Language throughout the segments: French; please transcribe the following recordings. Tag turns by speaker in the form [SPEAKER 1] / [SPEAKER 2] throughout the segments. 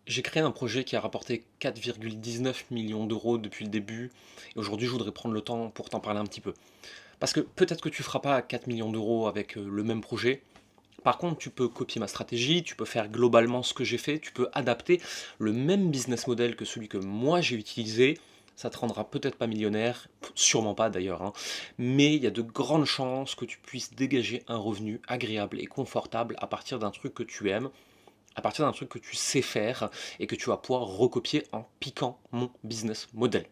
[SPEAKER 1] J'ai créé un projet qui a rapporté 4,19 millions d'euros depuis le début, et aujourd'hui je voudrais prendre le temps pour t'en parler un petit peu. Parce que peut-être que tu feras pas 4 millions d'euros avec le même projet. Par contre, tu peux copier ma stratégie, tu peux faire globalement ce que j'ai fait, tu peux adapter le même business model que celui que moi j'ai utilisé. Ça te rendra peut-être pas millionnaire, sûrement pas d'ailleurs, hein, mais il y a de grandes chances que tu puisses dégager un revenu agréable et confortable à partir d'un truc que tu aimes, à partir d'un truc que tu sais faire et que tu vas pouvoir recopier en piquant mon business model.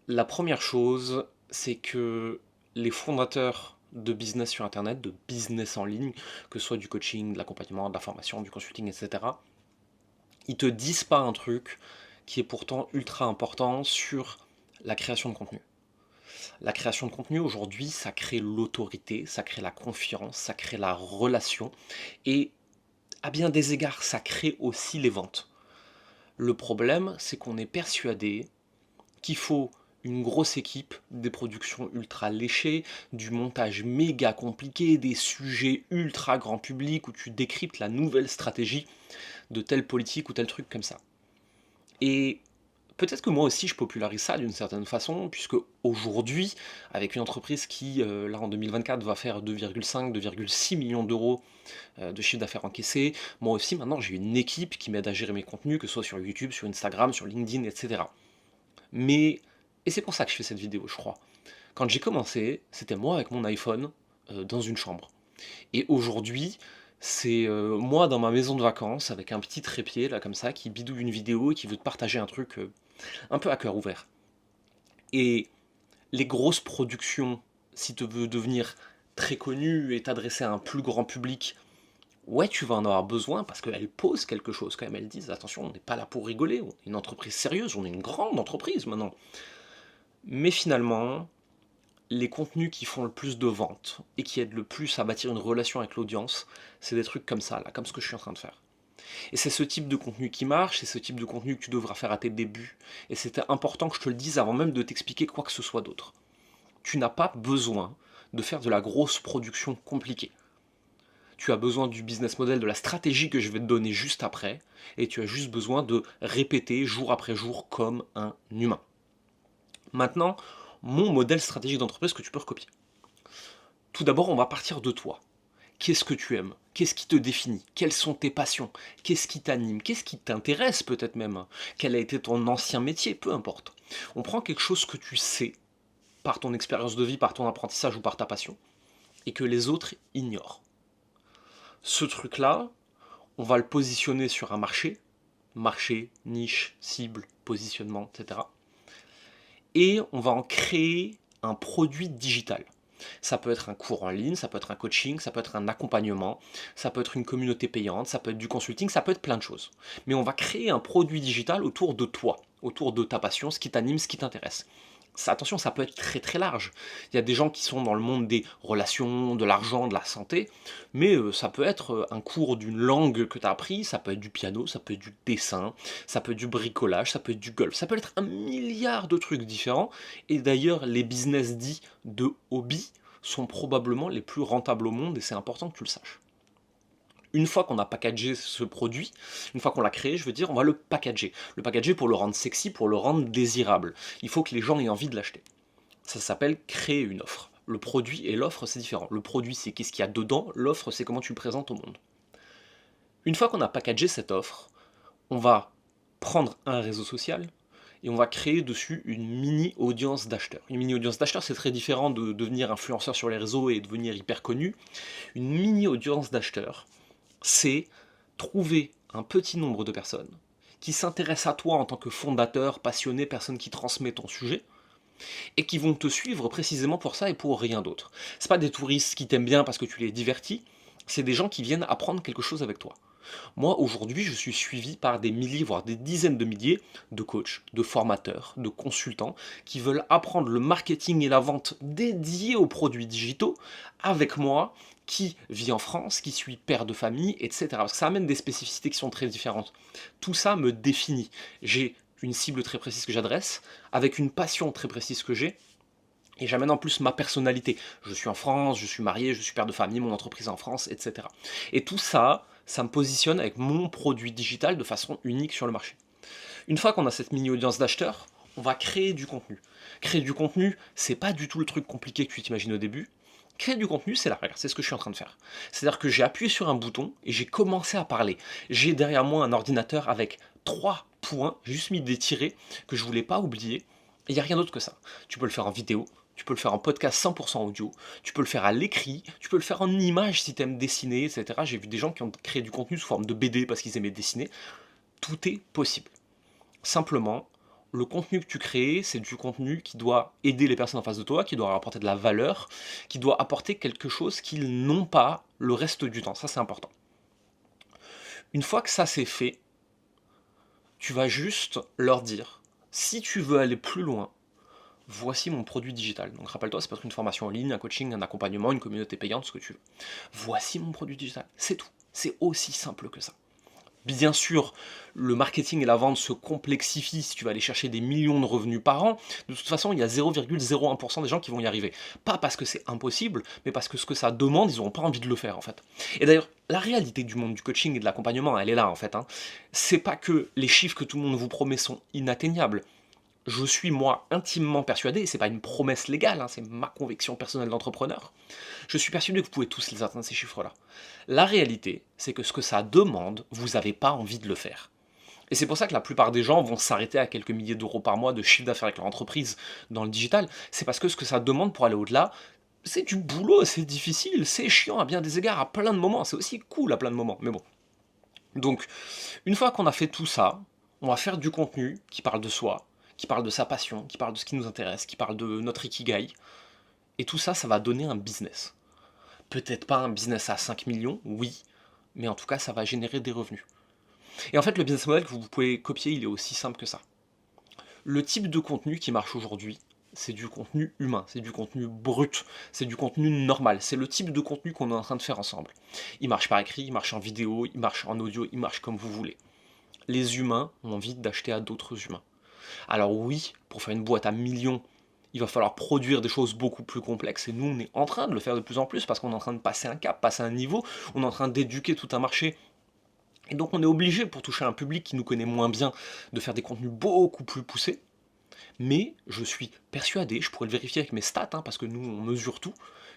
[SPEAKER 1] La première chose, c'est que les fondateurs de business sur Internet, de business en ligne, que ce soit du coaching, de l'accompagnement, de la formation, du consulting, etc., ils te disent pas un truc qui est pourtant ultra important sur la création de contenu. La création de contenu aujourd'hui, ça crée l'autorité, ça crée la confiance, ça crée la relation et à bien des égards, ça crée aussi les ventes. Le problème, c'est qu'on est persuadé qu'il faut une grosse équipe, des productions ultra léchées, du montage méga compliqué, des sujets ultra grand public où tu décryptes la nouvelle stratégie de telle politique ou tel truc comme ça. Et peut-être que moi aussi je popularise ça d'une certaine façon, puisque aujourd'hui, avec une entreprise qui, là en 2024, va faire 2,5, 2,6 millions d'euros de chiffre d'affaires encaissé, moi aussi maintenant j'ai une équipe qui m'aide à gérer mes contenus, que ce soit sur YouTube, sur Instagram, sur LinkedIn, etc. Mais, et c'est pour ça que je fais cette vidéo, je crois. Quand j'ai commencé, c'était moi avec mon iPhone dans une chambre. Et aujourd'hui, c'est moi dans ma maison de vacances avec un petit trépied là comme ça qui bidouille une vidéo et qui veut te partager un truc un peu à cœur ouvert. Et les grosses productions, si tu veux devenir très connu et t'adresser à un plus grand public, ouais, tu vas en avoir besoin parce qu'elles posent quelque chose quand même. Elles disent attention, on n'est pas là pour rigoler, on est une entreprise sérieuse, on est une grande entreprise maintenant. Mais finalement, les contenus qui font le plus de ventes et qui aident le plus à bâtir une relation avec l'audience, c'est des trucs comme ça, là, comme ce que je suis en train de faire. Et c'est ce type de contenu qui marche, c'est ce type de contenu que tu devras faire à tes débuts. Et c'était important que je te le dise avant même de t'expliquer quoi que ce soit d'autre. Tu n'as pas besoin de faire de la grosse production compliquée. Tu as besoin du business model, de la stratégie que je vais te donner juste après, et tu as juste besoin de répéter jour après jour comme un humain. Maintenant, mon modèle stratégique d'entreprise que tu peux recopier. Tout d'abord, on va partir de toi. Qu'est-ce que tu aimes? Qu'est-ce qui te définit? Quelles sont tes passions? Qu'est-ce qui t'anime? Qu'est-ce qui t'intéresse peut-être même? Quel a été ton ancien métier? Peu importe. On prend quelque chose que tu sais, par ton expérience de vie, par ton apprentissage ou par ta passion, et que les autres ignorent. Ce truc-là, on va le positionner sur un marché, niche, cible, positionnement, etc. Et on va en créer un produit digital. Ça peut être un cours en ligne, ça peut être un coaching, ça peut être un accompagnement, ça peut être une communauté payante, ça peut être du consulting, ça peut être plein de choses. Mais on va créer un produit digital autour de toi, autour de ta passion, ce qui t'anime, ce qui t'intéresse. Ça, attention, ça peut être très très large. Il y a des gens qui sont dans le monde des relations, de l'argent, de la santé, mais ça peut être un cours d'une langue que tu as appris, ça peut être du piano, ça peut être du dessin, ça peut être du bricolage, ça peut être du golf, ça peut être un milliard de trucs différents. Et d'ailleurs, les business dits de hobby sont probablement les plus rentables au monde et c'est important que tu le saches. Une fois qu'on a packagé ce produit, une fois qu'on l'a créé, je veux dire, on va le packager. Le packager pour le rendre sexy, pour le rendre désirable. Il faut que les gens aient envie de l'acheter. Ça s'appelle créer une offre. Le produit et l'offre, c'est différent. Le produit, c'est qu'est-ce qu'il y a dedans. L'offre, c'est comment tu le présentes au monde. Une fois qu'on a packagé cette offre, on va prendre un réseau social et on va créer dessus une mini audience d'acheteurs. Une mini audience d'acheteurs, c'est très différent de devenir influenceur sur les réseaux et devenir hyper connu. Une mini audience d'acheteurs, c'est trouver un petit nombre de personnes qui s'intéressent à toi en tant que fondateur, passionné, personne qui transmet ton sujet, et qui vont te suivre précisément pour ça et pour rien d'autre. C'est pas des touristes qui t'aiment bien parce que tu les divertis, c'est des gens qui viennent apprendre quelque chose avec toi. Moi, aujourd'hui, je suis suivi par des milliers, voire des dizaines de milliers de coachs, de formateurs, de consultants qui veulent apprendre le marketing et la vente dédiés aux produits digitaux avec moi, qui vit en France, qui suis père de famille, etc. Parce que ça amène des spécificités qui sont très différentes. Tout ça me définit. J'ai une cible très précise que j'adresse, avec une passion très précise que j'ai, et j'amène en plus ma personnalité. Je suis en France, je suis marié, je suis père de famille, mon entreprise est en France, etc. Et tout ça, ça me positionne avec mon produit digital de façon unique sur le marché. Une fois qu'on a cette mini-audience d'acheteurs, on va créer du contenu. Créer du contenu, c'est pas du tout le truc compliqué que tu t'imagines au début. Créer du contenu, c'est là, regarde, c'est ce que je suis en train de faire. C'est-à-dire que j'ai appuyé sur un bouton et j'ai commencé à parler. J'ai derrière moi un ordinateur avec 3 points, j'ai juste mis des tirets que je voulais pas oublier. Et il n'y a rien d'autre que ça. Tu peux le faire en vidéo, tu peux le faire en podcast 100% audio, tu peux le faire à l'écrit, tu peux le faire en image si tu aimes dessiner, etc. J'ai vu des gens qui ont créé du contenu sous forme de BD parce qu'ils aimaient dessiner. Tout est possible. Simplement, le contenu que tu crées, c'est du contenu qui doit aider les personnes en face de toi, qui doit leur apporter de la valeur, qui doit apporter quelque chose qu'ils n'ont pas le reste du temps. Ça, c'est important. Une fois que ça c'est fait, tu vas juste leur dire, si tu veux aller plus loin, voici mon produit digital. Donc rappelle-toi, c'est peut être une formation en ligne, un coaching, un accompagnement, une communauté payante, ce que tu veux. Voici mon produit digital. C'est tout. C'est aussi simple que ça. Bien sûr, le marketing et la vente se complexifient si tu vas aller chercher des millions de revenus par an. De toute façon, il y a 0,01% des gens qui vont y arriver. Pas parce que c'est impossible, mais parce que ce que ça demande, ils n'auront pas envie de le faire en fait. Et d'ailleurs, la réalité du monde du coaching et de l'accompagnement, elle est là en fait. C'est pas que les chiffres que tout le monde vous promet sont inatteignables. Je suis moi intimement persuadé, et c'est pas une promesse légale, c'est ma conviction personnelle d'entrepreneur, je suis persuadé que vous pouvez tous les atteindre ces chiffres-là. La réalité, c'est que ce que ça demande, vous n'avez pas envie de le faire. Et c'est pour ça que la plupart des gens vont s'arrêter à quelques milliers d'euros par mois de chiffre d'affaires avec leur entreprise dans le digital. C'est parce que ce que ça demande pour aller au-delà, c'est du boulot, c'est difficile, c'est chiant à bien des égards, à plein de moments, c'est aussi cool à plein de moments, mais bon. Donc, une fois qu'on a fait tout ça, on va faire du contenu qui parle de soi, qui parle de sa passion, qui parle de ce qui nous intéresse, qui parle de notre ikigai. Et tout ça, ça va donner un business. Peut-être pas un business à 5 millions, oui, mais en tout cas, ça va générer des revenus. Et en fait, le business model que vous pouvez copier, il est aussi simple que ça. Le type de contenu qui marche aujourd'hui, c'est du contenu humain, c'est du contenu brut, c'est du contenu normal, c'est le type de contenu qu'on est en train de faire ensemble. Il marche par écrit, il marche en vidéo, il marche en audio, il marche comme vous voulez. Les humains ont envie d'acheter à d'autres humains. Alors oui, pour faire une boîte à millions, il va falloir produire des choses beaucoup plus complexes, et nous on est en train de le faire de plus en plus parce qu'on est en train de passer un cap, passer un niveau, on est en train d'éduquer tout un marché. Et donc on est obligé, pour toucher un public qui nous connaît moins bien, de faire des contenus beaucoup plus poussés. Mais je suis persuadé, je pourrais le vérifier avec mes stats, parce que nous on mesure tout,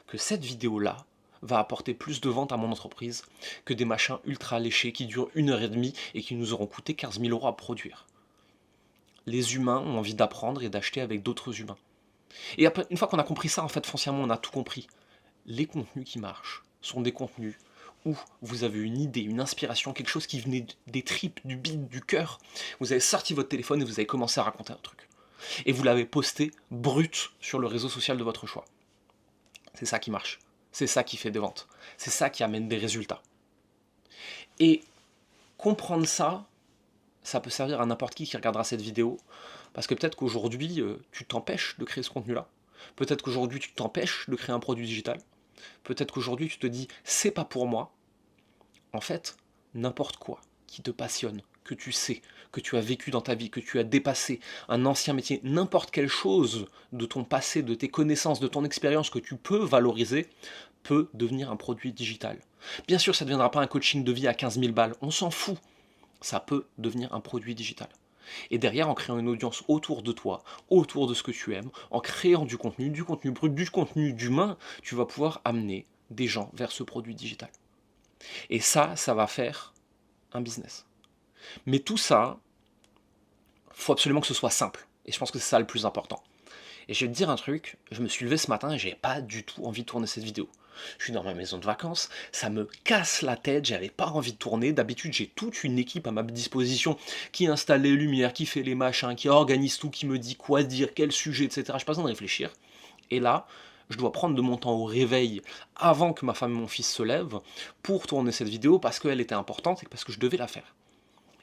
[SPEAKER 1] que cette vidéo-là va apporter plus de ventes à mon entreprise que des machins ultra léchés qui durent 1h30 et qui nous auront coûté 15 000 euros à produire. Les humains ont envie d'apprendre et d'acheter avec d'autres humains. Et après, une fois qu'on a compris ça, en fait, foncièrement, on a tout compris. Les contenus qui marchent sont des contenus où vous avez une idée, une inspiration, quelque chose qui venait des tripes, du bide, du cœur. Vous avez sorti votre téléphone et vous avez commencé à raconter un truc. Et vous l'avez posté brut sur le réseau social de votre choix. C'est ça qui marche. C'est ça qui fait des ventes. C'est ça qui amène des résultats. Et comprendre ça, ça peut servir à n'importe qui regardera cette vidéo, parce que peut-être qu'aujourd'hui, tu t'empêches de créer ce contenu-là. Peut-être qu'aujourd'hui, tu t'empêches de créer un produit digital. Peut-être qu'aujourd'hui, tu te dis, c'est pas pour moi. En fait, n'importe quoi qui te passionne, que tu sais, que tu as vécu dans ta vie, que tu as dépassé, un ancien métier, n'importe quelle chose de ton passé, de tes connaissances, de ton expérience que tu peux valoriser, peut devenir un produit digital. Bien sûr, ça ne deviendra pas un coaching de vie à 15 000 balles, on s'en fout. Ça peut devenir un produit digital. Et derrière, en créant une audience autour de toi, autour de ce que tu aimes, en créant du contenu brut, du contenu d'humain, tu vas pouvoir amener des gens vers ce produit digital. Et ça va faire un business. Mais tout ça, il faut absolument que ce soit simple. Et je pense que c'est ça le plus important. Et je vais te dire un truc, je me suis levé ce matin et j'avais pas du tout envie de tourner cette vidéo. Je suis dans ma maison de vacances, ça me casse la tête, j'avais pas envie de tourner. D'habitude, j'ai toute une équipe à ma disposition qui installe les lumières, qui fait les machins, qui organise tout, qui me dit quoi dire, quel sujet, etc. Je n'ai pas besoin de réfléchir. Et là, je dois prendre de mon temps au réveil avant que ma femme et mon fils se lèvent pour tourner cette vidéo parce qu'elle était importante et parce que je devais la faire.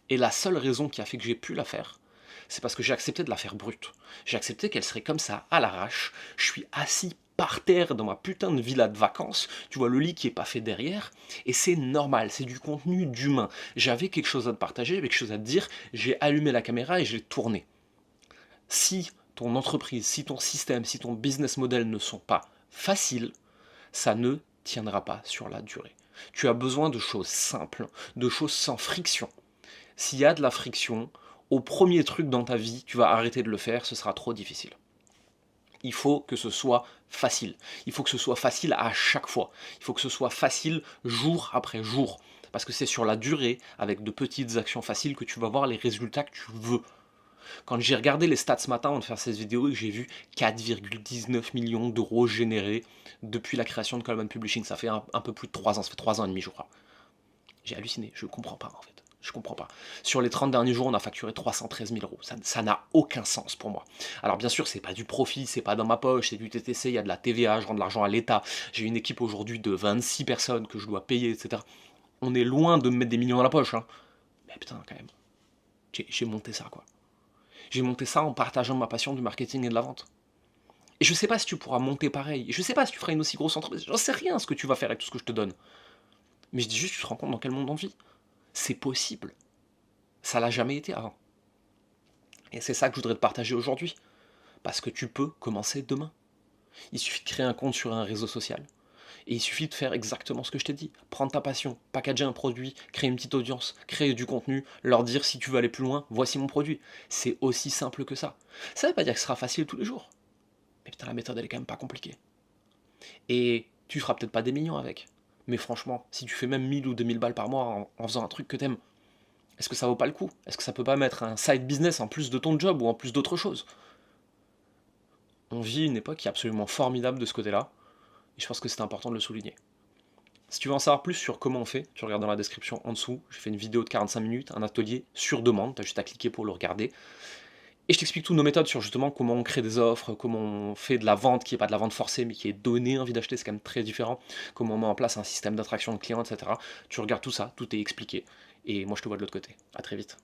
[SPEAKER 1] Et la seule raison qui a fait que j'ai pu la faire, c'est parce que j'ai accepté de la faire brute. J'ai accepté qu'elle serait comme ça, à l'arrache. Je suis assis par terre dans ma putain de villa de vacances. Tu vois le lit qui est pas fait derrière. Et c'est normal, c'est du contenu d'humain. J'avais quelque chose à te partager, j'avais quelque chose à te dire. J'ai allumé la caméra et j'ai tourné. Si ton entreprise, si ton système, si ton business model ne sont pas faciles, ça ne tiendra pas sur la durée. Tu as besoin de choses simples, de choses sans friction. S'il y a de la friction, au premier truc dans ta vie, tu vas arrêter de le faire, ce sera trop difficile. Il faut que ce soit facile. Il faut que ce soit facile à chaque fois. Il faut que ce soit facile jour après jour. Parce que c'est sur la durée, avec de petites actions faciles, que tu vas voir les résultats que tu veux. Quand j'ai regardé les stats ce matin avant de faire cette vidéo et que j'ai vu 4,19 millions d'euros générés depuis la création de Coleman Publishing, ça fait un peu plus de 3 ans, ça fait 3 ans et demi je crois. J'ai halluciné, je ne comprends pas en fait. Je comprends pas. Sur les 30 derniers jours, on a facturé 313 000 euros. Ça n'a aucun sens pour moi. Alors bien sûr, c'est pas du profit, c'est pas dans ma poche, c'est du TTC, il y a de la TVA, je rends de l'argent à l'État. J'ai une équipe aujourd'hui de 26 personnes que je dois payer, etc. On est loin de me mettre des millions dans la poche, hein. Mais putain, quand même. J'ai monté ça, quoi. J'ai monté ça en partageant ma passion du marketing et de la vente. Et je sais pas si tu pourras monter pareil. Et je sais pas si tu feras une aussi grosse entreprise. J'en sais rien ce que tu vas faire avec tout ce que je te donne. Mais je dis juste, tu te rends compte dans quel monde on vit. C'est possible. Ça l'a jamais été avant. Et c'est ça que je voudrais te partager aujourd'hui. Parce que tu peux commencer demain. Il suffit de créer un compte sur un réseau social. Et il suffit de faire exactement ce que je t'ai dit. Prendre ta passion, packager un produit, créer une petite audience, créer du contenu, leur dire si tu veux aller plus loin, voici mon produit. C'est aussi simple que ça. Ça ne veut pas dire que ce sera facile tous les jours. Mais putain, la méthode, elle est quand même pas compliquée. Et tu feras peut-être pas des millions avec. Mais franchement, si tu fais même 1000 ou 2000 balles par mois en faisant un truc que t'aimes, est-ce que ça vaut pas le coup? Est-ce que ça peut pas mettre un side business en plus de ton job ou en plus d'autres choses? On vit une époque qui est absolument formidable de ce côté-là, et je pense que c'est important de le souligner. Si tu veux en savoir plus sur comment on fait, tu regardes dans la description en dessous, j'ai fait une vidéo de 45 minutes, un atelier sur demande, tu as juste à cliquer pour le regarder. Et je t'explique toutes nos méthodes sur justement comment on crée des offres, comment on fait de la vente qui n'est pas de la vente forcée mais qui est donnée envie d'acheter, c'est quand même très différent, comment on met en place un système d'attraction de clients, etc. Tu regardes tout ça, tout est expliqué. Et moi je te vois de l'autre côté. À très vite.